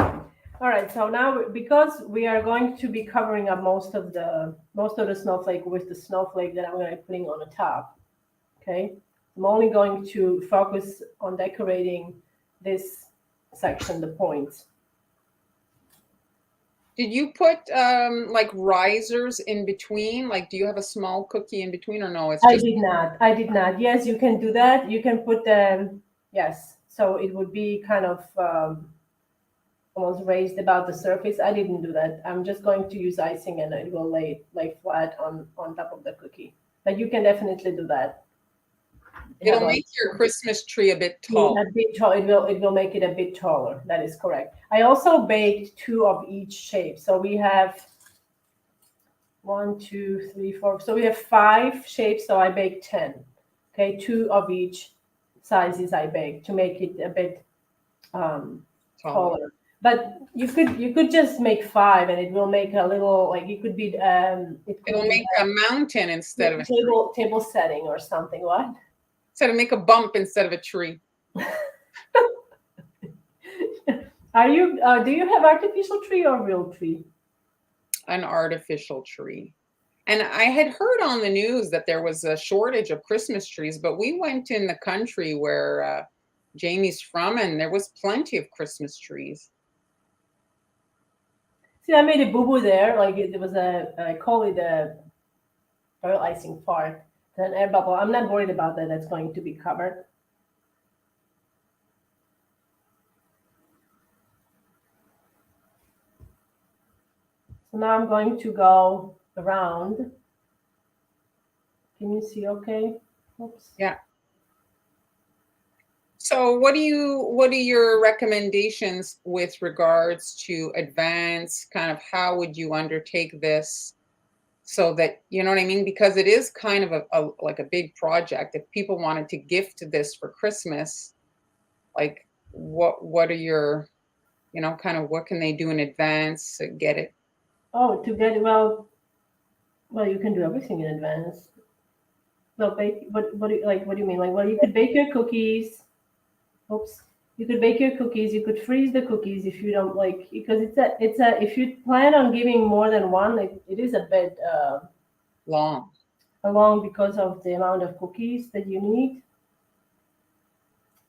All right, so now because we are going to be covering up most of the snowflake with the snowflake that I'm going to be putting on the top, okay? I'm only going to focus on decorating this section, the points. Did you put like risers in between? Like, do you have a small cookie in between or no? I did not. Yes, you can do that. You can put them, yes. So it would be kind of almost raised about the surface. I didn't do that. I'm just going to use icing and it will lay flat on top of the cookie. But you can definitely do that. It'll make your Christmas tree a bit tall. It will make it a bit taller. That is correct. I also baked 2 of each shape. So we have 1, 2, 3, 4. So we have 5 shapes. So I baked 10. Okay, 2 of each sizes I baked to make it a bit taller. But you could just make 5 and it will make a little, like it could be it'll make a mountain instead of a table setting or something. What? So to make a bump instead of a tree. Are you? Do you have artificial tree or real tree? An artificial tree. And I had heard on the news that there was a shortage of Christmas trees, but we went in the country where Jamie's from, and there was plenty of Christmas trees. See, I made a boo-boo there. Like it was I call it a pearl icing fart. An air bubble. I'm not worried about that. That's going to be covered. So now I'm going to go around. Can you see okay? Oops. Yeah. So what are your recommendations with regards to advance, kind of how would you undertake this so that, you know what I mean? Because it is kind of like a big project. If people wanted to gift this for Christmas, like what are your, kind of what can they do in advance to get it? Oh, to get well, you can do everything in advance. Well, bake. What do you like? What do you mean? Like, well, you could bake your cookies. Oops. You could bake your cookies. You could freeze the cookies if you don't like, because it's a if you plan on giving more than one, it is a bit Long. long because of the amount of cookies that you need.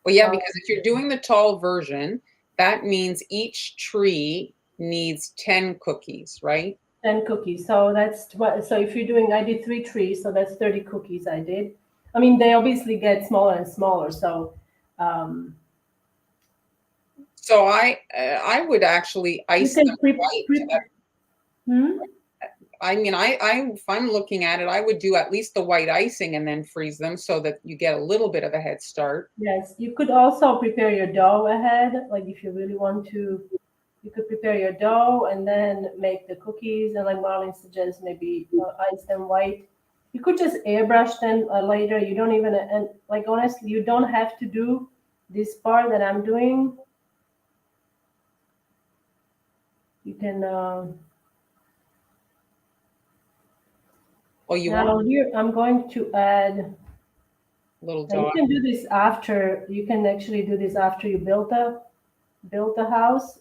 Well, yeah, Um, because if you're doing the tall version, that means each tree needs 10 cookies, right? 10 cookies. So that's what. So if you're doing, I did 3 trees, so that's 30 cookies. I did. I mean, they obviously get smaller and smaller. So um, So I would actually you ice can them white. hmm? I mean, if I'm looking at it, I would do at least the white icing and then freeze them so that you get a little bit of a head start. Yes, you could also prepare your dough ahead. Like if you really want to, you could prepare your dough and then make the cookies. And like Marlene suggests, maybe ice them white. You could just airbrush them later. You don't even, and like honestly, you don't have to do this part that I'm doing. You can, Well, you now want here, I'm going to add, a little now you dot. can do this after, you can actually do this after you build the house,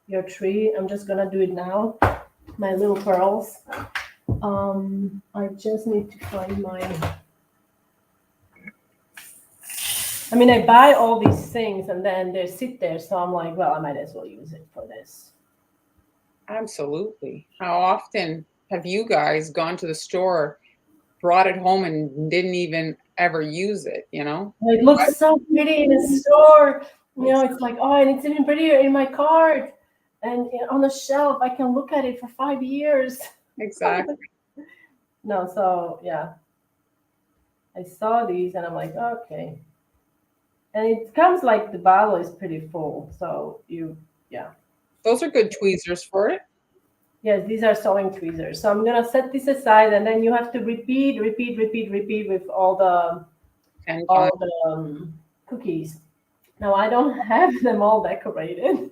your tree. I'm just gonna do it now. My little pearls. I just need to find my. I mean, I buy all these things and then they sit there, so I'm like, well, I might as well use it for this. Absolutely. How often have you guys gone to the store, brought it home, and didn't even ever use it? It looks so pretty in the store. It's like, oh, and it's even prettier in my cart and on the shelf. I can look at it for 5 years. Exactly. No, so yeah, I saw these and I'm like, okay. And it comes like the bottle is pretty full. So yeah. Those are good tweezers for it. Yes, these are sewing tweezers. So I'm gonna set this aside, and then you have to repeat with all the 10 times. cookies. Now I don't have them all decorated,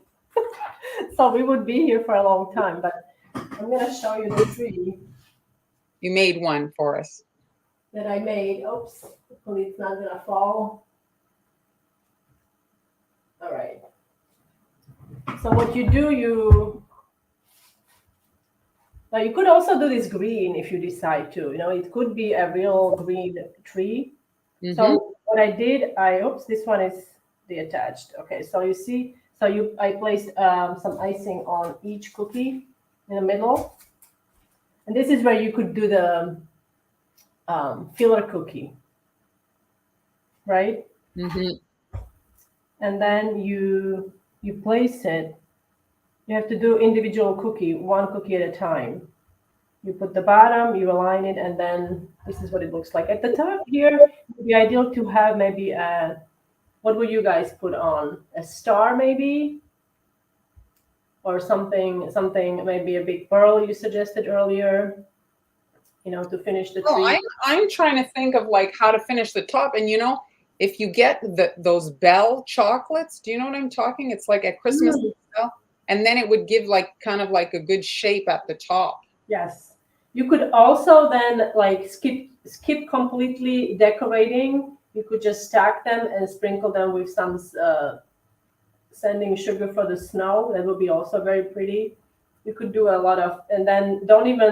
so we would be here for a long time. But I'm gonna show you the tree You made one for us. that I made. Oops, hopefully it's not gonna fall. All right. So what you do, now you could also do this green if you decide to. It could be a real green tree. Mm-hmm. So what I did, oops, this one is detached. Okay, so you see, I placed some icing on each cookie in the middle, and this is where you could do the filler cookie, right? Mm-hmm. And then you place it. You have to do individual cookie, one cookie at a time. You put the bottom, you align it, and then this is what it looks like. At the top here, it would be ideal to have maybe what would you guys put on? A star maybe? Or something, maybe a big pearl you suggested earlier, to finish the Oh, tree. I'm trying to think of like how to finish the top. And if you get those Bell chocolates, do you know what I'm talking? It's like at Christmas, and then it would give like kind of like a good shape at the top. Yes. You could also then like skip completely decorating. You could just stack them and sprinkle them with some sanding sugar for the snow. That would be also very pretty. You could do a lot of, and then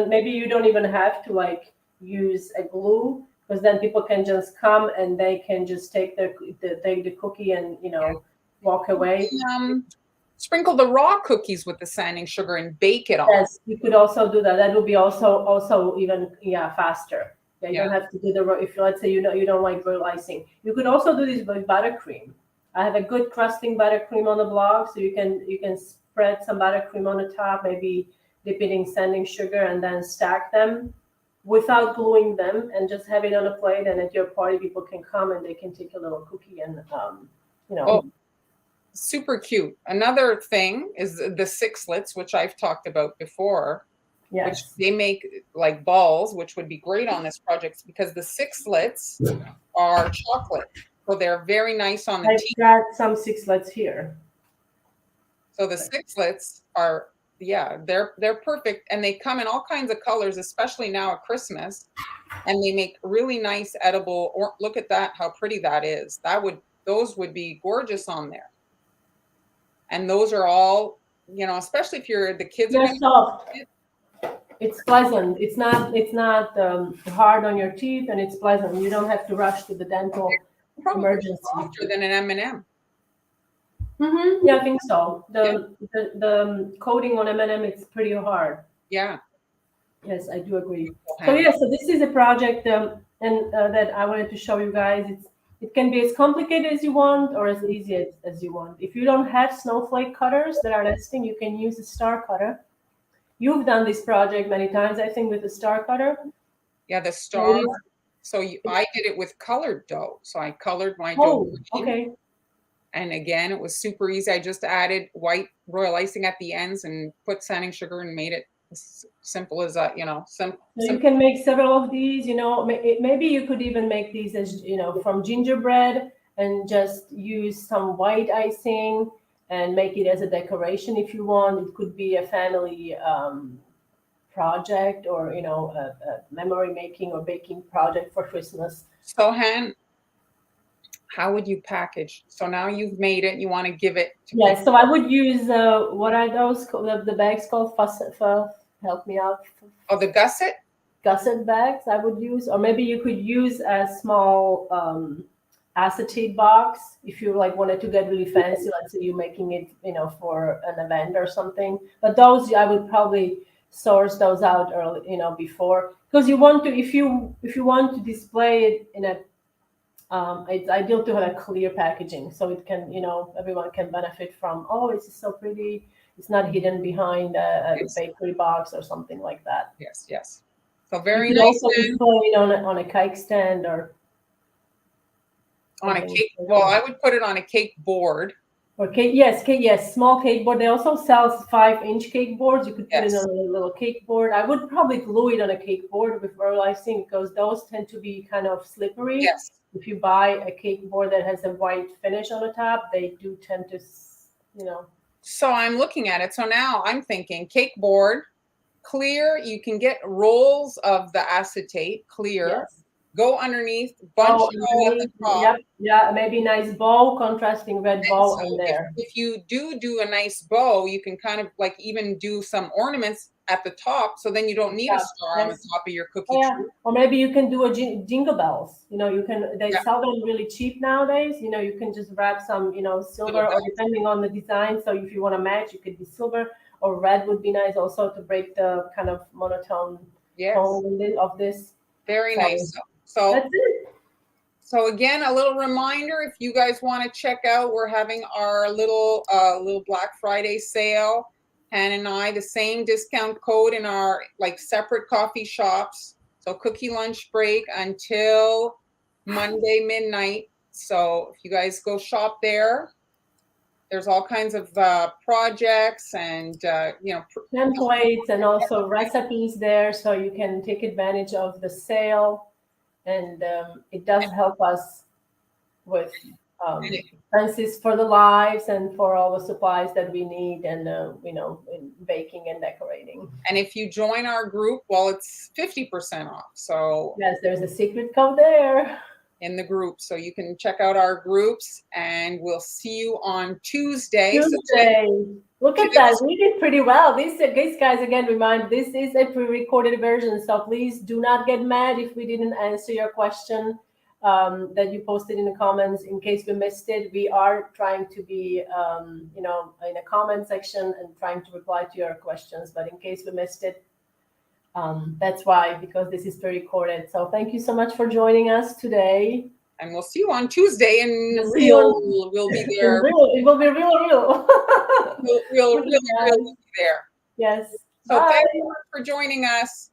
maybe you don't even have to like use a glue, because then people can just come and they can just take the cookie and walk away. Sprinkle the raw cookies with the sanding sugar and bake it on. Yes, you could also do that. That would be also even faster. Yeah, you don't have to do if let's say you don't like real icing. You could also do this with buttercream. I have a good crusting buttercream on the blog, so you can spread some buttercream on the top, maybe dip it in sanding sugar and then stack them. without gluing them, and just have it on a plate, and at your party people can come and they can take a little cookie and you know. Oh, super cute. Another thing is the sixlets, which I've talked about before. Yes. Which they make like balls, which would be great on this project because the sixlets are chocolate, so they're very nice on the I've teeth. got some sixlets here. So the sixlets are, yeah, they're perfect, and they come in all kinds of colors, especially now at Christmas, and they make really nice edible. Or look at that, how pretty that is. Those would be gorgeous on there, and those are all, you know, especially if you're the kids. They're soft. It's pleasant. It's not hard on your teeth, and it's pleasant. You don't have to rush to the dental emergency. Softer than an M&M. Mm-hmm. Yeah, I think so. The coating on M&M is pretty hard. Yeah. Yes, I do agree. So yeah, so this is a project that I wanted to show you guys. It can be as complicated as you want or as easy as you want. If you don't have snowflake cutters that are nesting, you can use a star cutter. You've done this project many times, I think, with the star cutter. Yeah, the star. So I did it with colored dough. So I colored my dough. Okay. And again, it was super easy. I just added white royal icing at the ends and put sanding sugar and made it as simple as that, you know. So you can make several of these, you know. Maybe you could even make these as, you know, from gingerbread and just use some white icing and make it as a decoration if you want. It could be a family project, or, you know, a memory making or baking project for Christmas. So Han, how would you package? So now you've made it, you want to give it to people. So I would use, what are those, the bags called? Help me out. Oh, the gusset? Gusset bags I would use, or maybe you could use a small acetate box if you like wanted to get really fancy. Let's say you're making it, you know, for an event or something. But those I would probably source those out early, you know, before, because you want to, if you want to display it in a, it's ideal to have a clear packaging so it can, you know, everyone can benefit from. Oh, it's so pretty. It's not hidden behind a bakery box or something like that. Yes, yes. So very nice. Also display it on a cake stand or. On a cake, well, I would put it on a cake board. Or cake, yes, small cake board. They also sell 5-inch cake boards. You could put it on a little cake board. I would probably glue it on a cake board with royal icing because those tend to be kind of slippery. Yes. If you buy a cake board that has a white finish on the top, they do tend to, you know. So I'm looking at it. So now I'm thinking cake board, clear. You can get rolls of the acetate, clear. Yes. Go underneath, bunch at the top. Yep, yeah, maybe nice bow, contrasting red bow in there. If you do a nice bow, you can kind of like even do some ornaments at the top, so then you don't need a star on the top of your cookie. Yeah, or maybe you can do a jingle bells. You know, you can. They sell them really cheap nowadays. You know, you can just wrap some, you know, silver, or depending on the design. So if you want to match, it could be silver or red would be nice also to break the kind of monotone tone of this. Very nice. So that's it. So again, a little reminder, if you guys want to check out, we're having our little Black Friday sale. Han and I, the same discount code in our like separate coffee shops. So cookie lunch break until Monday midnight. So if you guys go shop there, there's all kinds of projects and you know, templates and also recipes there, so you can take advantage of the sale. And it does help us with expenses for the lives and for all the supplies that we need, and you know, in baking and decorating. And if you join our group, well, it's 50% off. So yes, there's a secret code there in the group, so you can check out our groups, and we'll see you on Tuesday. Look at that. We did pretty well. These guys, again, remind, this is a pre-recorded version. So please do not get mad if we didn't answer your question that you posted in the comments. In case we missed it, we are trying to be, you know, in a comment section and trying to reply to your questions. But in case we missed it, that's why, because this is pre-recorded. So thank you so much for joining us today. And we'll see you on Tuesday, and we'll be there. It will be real. We'll be there. Yes. So thank you for joining us.